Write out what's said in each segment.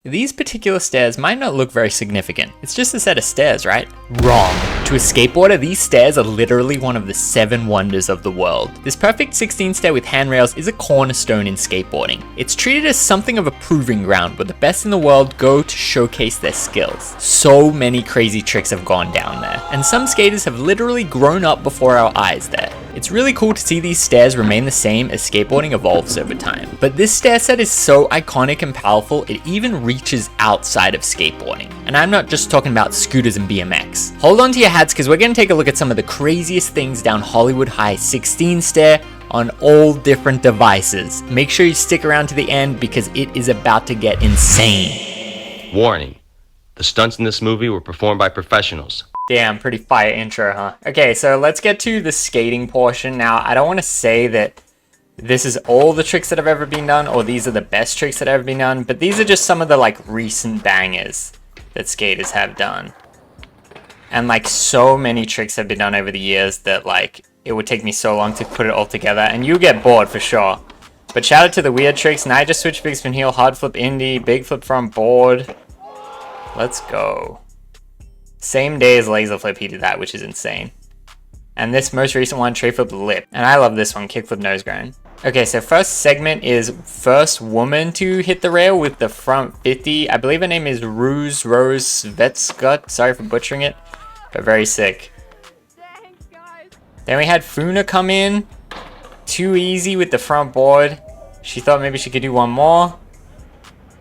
These particular stairs might not look very significant. It's just a set of stairs, right? Wrong. To a skateboarder, these stairs are literally one of the 7 wonders of the world. This perfect 16 stair with handrails is a cornerstone in skateboarding. It's treated as something of a proving ground where the best in the world go to showcase their skills. So many crazy tricks have gone down there, and some skaters have literally grown up before our eyes there. It's really cool to see these stairs remain the same as skateboarding evolves over time. But this stair set is so iconic and powerful, it even reaches outside of skateboarding. And I'm not just talking about scooters and BMX. Hold on to your hats because we're going to take a look at some of the craziest things down Hollywood High 16 stair on all different devices. Make sure you stick around to the end because it is about to get insane. Warning, the stunts in this movie were performed by professionals. Damn, pretty fire intro, huh? Okay, so let's get to the skating portion. Now, I don't want to say that this is all the tricks that have ever been done, or these are the best tricks that have ever been done, but these are just some of the, like, recent bangers that skaters have done. And, like, so many tricks have been done over the years that, like, it would take me so long to put it all together, and you get bored for sure. But shout out to the weird tricks. Ninja switch, big spin heel, hard flip indie, big flip front board. Let's go. Same day as laser flip, he did that, which is insane. And this most recent one, tray flip lip. And I love this one, kick flip nose grind. Okay, so first segment is first woman to hit the rail with the front 50. I believe her name is Rose Svetskut. Sorry for butchering it, but very sick. Then we had Funa come in. Too easy with the front board. She thought maybe she could do one more.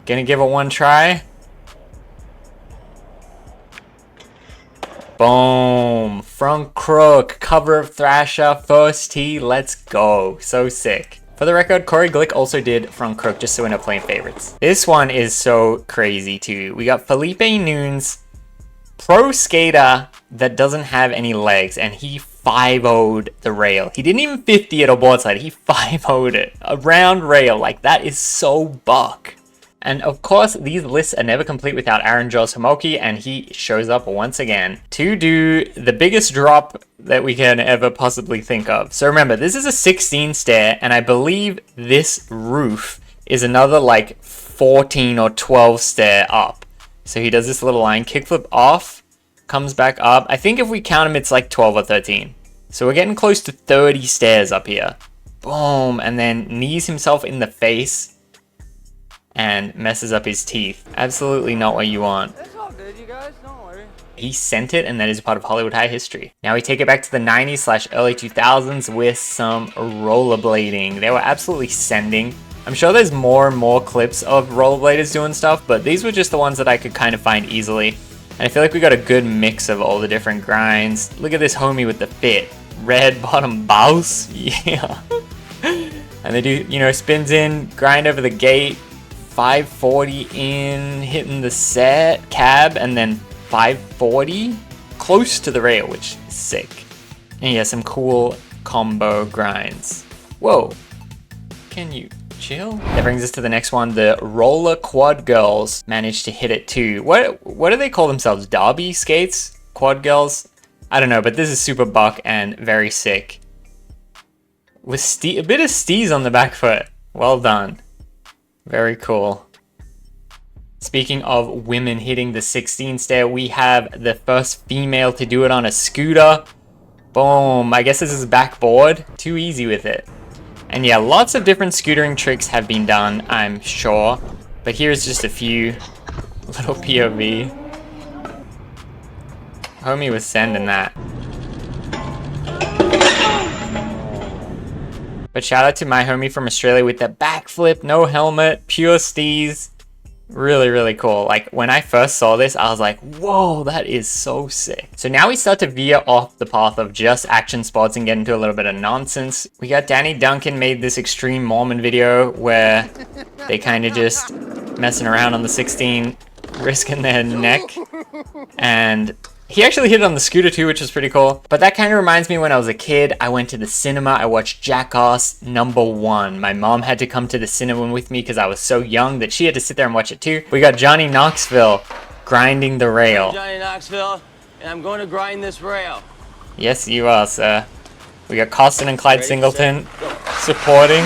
Gonna give it one try. Boom! Front crook, cover of thrasher, first tee, let's go. So sick. For the record, Corey Glick also did front crook, just so we're not playing favorites. This one is so crazy too. We got Felipe Nunes, pro skater that doesn't have any legs, and he 5-0'd the rail. He didn't even 50 it or board slide, he 5-0'd it. A round rail, like that is so buck. And of course, these lists are never complete without Aaron Jaws Homoki, and he shows up once again to do the biggest drop that we can ever possibly think of. So remember, this is a 16 stair, and I believe this roof is another like 14 or 12 stair up. So he does this little line, kickflip off, comes back up. I think if we count him, it's like 12 or 13. So we're getting close to 30 stairs up here. Boom, and then knees himself in the face and messes up his teeth. Absolutely not what you want. It's all good, you guys. Don't worry. He sent it, and that is part of Hollywood High history. Now we take it back to the 90s / early 2000s with some rollerblading. They were absolutely sending. I'm sure there's more and more clips of rollerbladers doing stuff, but these were just the ones that I could kind of find easily. And I feel like we got a good mix of all the different grinds. Look at this homie with the fit. Red bottom bounce. Yeah. And they do, you know, spins in, grind over the gate. 540 in, hitting the set, cab, and then 540 close to the rail, which is sick. And yeah, some cool combo grinds. Whoa, can you chill? That brings us to the next one. The Rolla quad girls managed to hit it too. What do they call themselves? Derby skates? Quad girls? I don't know, but this is super buck and very sick. With a bit of steez on the back foot. Well done. Very cool. Speaking of women hitting the 16 stair, we have the first female to do it on a scooter. Boom. I guess this is backboard. Too easy with it. And yeah, lots of different scootering tricks have been done, I'm sure. But here's just a few. Little POV. Homie was sending that. But shout out to my homie from Australia with the backflip, no helmet, pure steez. Really, really cool. Like, when I first saw this, I was like, whoa, that is so sick. So now we start to veer off the path of just action spots and get into a little bit of nonsense. We got Duncan made this extreme Mormon video where they kind of just messing around on the 16, risking their neck. And he actually hit it on the scooter too, which was pretty cool. But that kind of reminds me when I was a kid, I went to the cinema, I watched Jackass #1. My mom had to come to the cinema with me because I was so young that she had to sit there and watch it too. We got Johnny Knoxville grinding the rail. I'm Johnny Knoxville, and I'm going to grind this rail. Yes, you are, sir. We got Costin and Clyde Singleton supporting.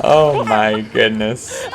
Oh my goodness.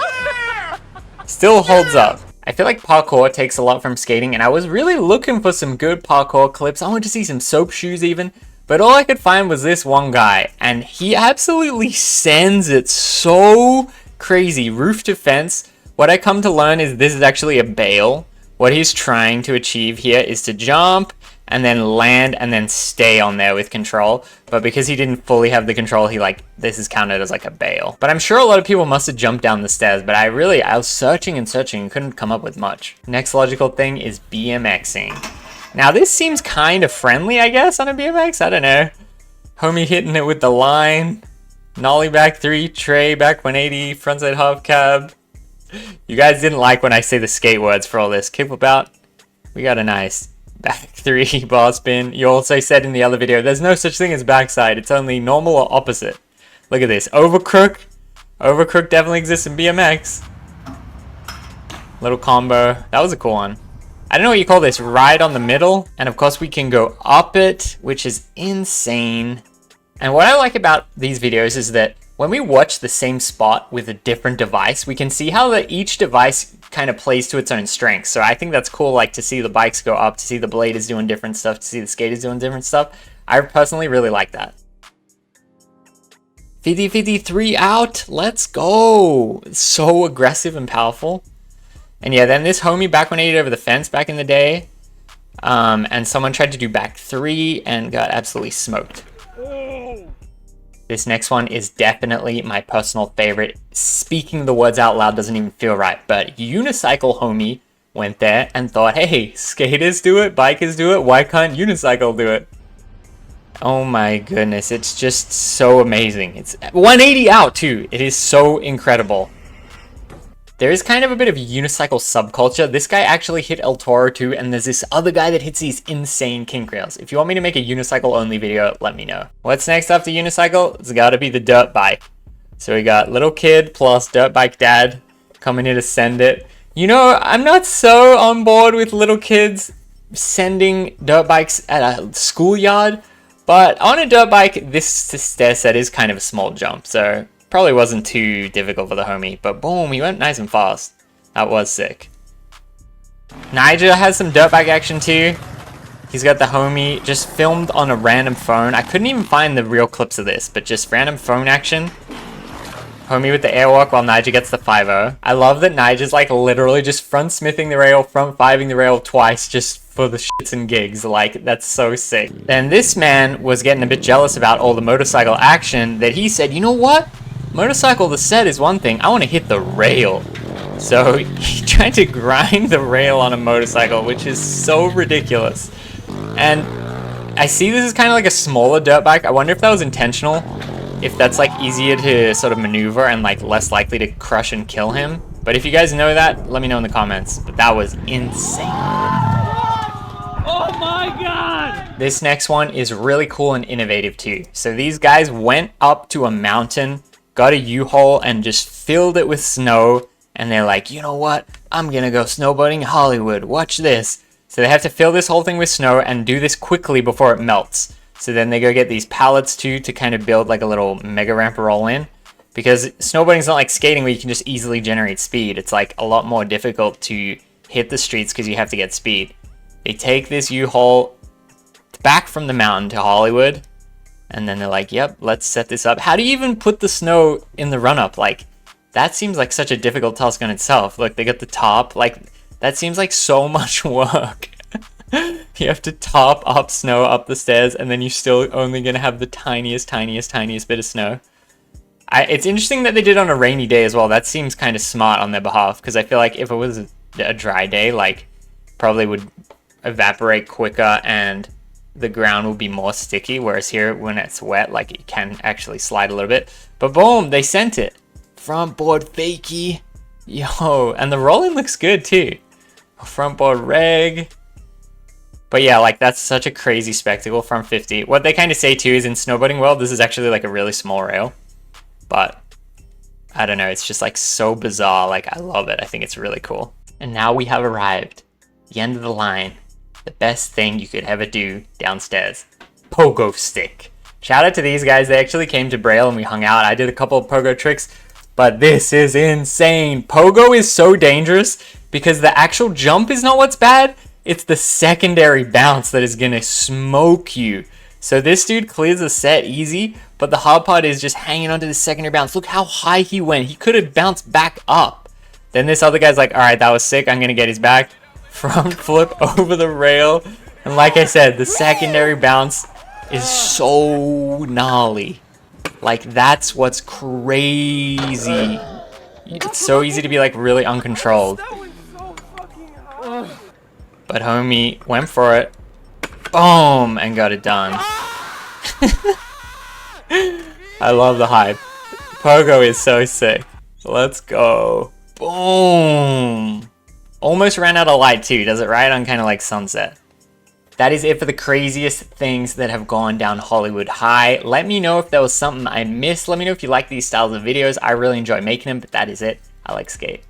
still holds up. I feel like parkour takes a lot from skating, and I was really looking for some good parkour clips. I wanted to see some soap shoes even, but all I could find was this one guy, and he absolutely sends it so crazy. Roof to fence. What I come to learn is this is actually a bail. What he's trying to achieve here is to jump and then land and then stay on there with control. But because he didn't fully have the control, this is counted as like a bail. But I'm sure a lot of people must have jumped down the stairs, but I was searching and searching and couldn't come up with much. Next logical thing is BMXing. Now this seems kind of friendly, I guess, on a BMX. I don't know. Homie hitting it with the line. Nollie back 3, tray back 180, frontside half cab. You guys didn't like when I say the skate words for all this. Kickflip out. We got a nice back 3 bar spin. You also said in the other video, there's no such thing as backside. It's only normal or opposite. Look at this. Over crook. Over crook definitely exists in BMX. Little combo. That was a cool one. I don't know what you call this. Ride on the middle. And of course we can go up it, which is insane. And what I like about these videos is that when we watch the same spot with a different device, we can see how each device kind of plays to its own strengths. So I think that's cool, like to see the bikes go up, to see the bladers doing different stuff, to see the skaters doing different stuff. I personally really like that. 50-53 out, let's go. It's so aggressive and powerful. And yeah, then this homie back 180 over the fence back in the day. And someone tried to do back 3 and got absolutely smoked. This next one is definitely my personal favorite. Speaking the words out loud doesn't even feel right, but Unicycle homie went there and thought, hey, skaters do it, bikers do it, why can't Unicycle do it? Oh my goodness, it's just so amazing. It's 180 out too. It is so incredible. There is kind of a bit of unicycle subculture. This guy actually hit El Toro too, and there's this other guy that hits these insane kink rails. If you want me to make a unicycle only video, let me know. What's next after unicycle? It's gotta be the dirt bike. So we got little kid plus dirt bike dad coming here to send it. You know, I'm not so on board with little kids sending dirt bikes at a schoolyard, but on a dirt bike, this stair set is kind of a small jump, so probably wasn't too difficult for the homie, but boom, he went nice and fast. That was sick. Nigel has some dirt bike action too. He's got the homie just filmed on a random phone. I couldn't even find the real clips of this, but just random phone action. Homie with the airwalk while Nigel gets the 5-0. I love that Nigel's like literally just front smithing the rail, front fiving the rail twice just for the shits and gigs. Like, that's so sick. And this man was getting a bit jealous about all the motorcycle action that he said, you know what? Motorcycle, the set is one thing. I want to hit the rail. So he tried to grind the rail on a motorcycle, which is so ridiculous. And I see this is kind of like a smaller dirt bike. I wonder if that was intentional. If that's like easier to sort of maneuver and like less likely to crush and kill him. But if you guys know that, let me know in the comments. But that was insane. Oh my god! This next one is really cool and innovative too. So these guys went up to a mountain, got a U-Haul and just filled it with snow, and they're like, you know what, I'm gonna go snowboarding Hollywood, watch this. So they have to fill this whole thing with snow and do this quickly before it melts. So then they go get these pallets too to kind of build like a little mega ramp roll in, because snowboarding is not like skating where you can just easily generate speed. It's like a lot more difficult to hit the streets because you have to get speed. They take this U-Haul back from the mountain to Hollywood, and then they're like, yep, let's set this up. How do you even put the snow in the run-up? Like, that seems like such a difficult task on itself. Look, they got the top. Like, that seems like so much work. You have to top up snow up the stairs, and then you're still only going to have the tiniest bit of snow. It's interesting that they did on a rainy day as well. That seems kind of smart on their behalf, because I feel like if it was a dry day, like, probably would evaporate quicker and the ground will be more sticky, whereas here when it's wet, like, it can actually slide a little bit. But boom, they sent it. Front board fakie. Yo, and the rolling looks good too. Front board reg. But yeah, like, that's such a crazy spectacle from 50. What they kind of say too is in snowboarding world, this is actually like a really small rail. But I don't know, it's just like so bizarre. Like, I love it. I think it's really cool. And now we have arrived. The end of the line. The best thing you could ever do downstairs. Pogo stick. Shout out to these guys. They actually came to Braille and we hung out. I did a couple of pogo tricks. But this is insane. Pogo is so dangerous because the actual jump is not what's bad. It's the secondary bounce that is gonna smoke you. So this dude clears the set easy, but the hard part is just hanging onto the secondary bounce. Look how high he went. He could have bounced back up. Then this other guy's like, all right, that was sick. I'm gonna get his back. Front flip over the rail. And like I said, the secondary bounce is so gnarly. Like, that's what's crazy. It's so easy to be like really uncontrolled. But homie went for it. Boom! And got it done. I love the hype. Pogo is so sick. Let's go. Boom! Almost ran out of light too. Does it right on kind of like sunset. That is it for the craziest things that have gone down Hollywood High. Let me know if there was something I missed. Let me know if you like these styles of videos. I really enjoy making them, but that is it. I like skate.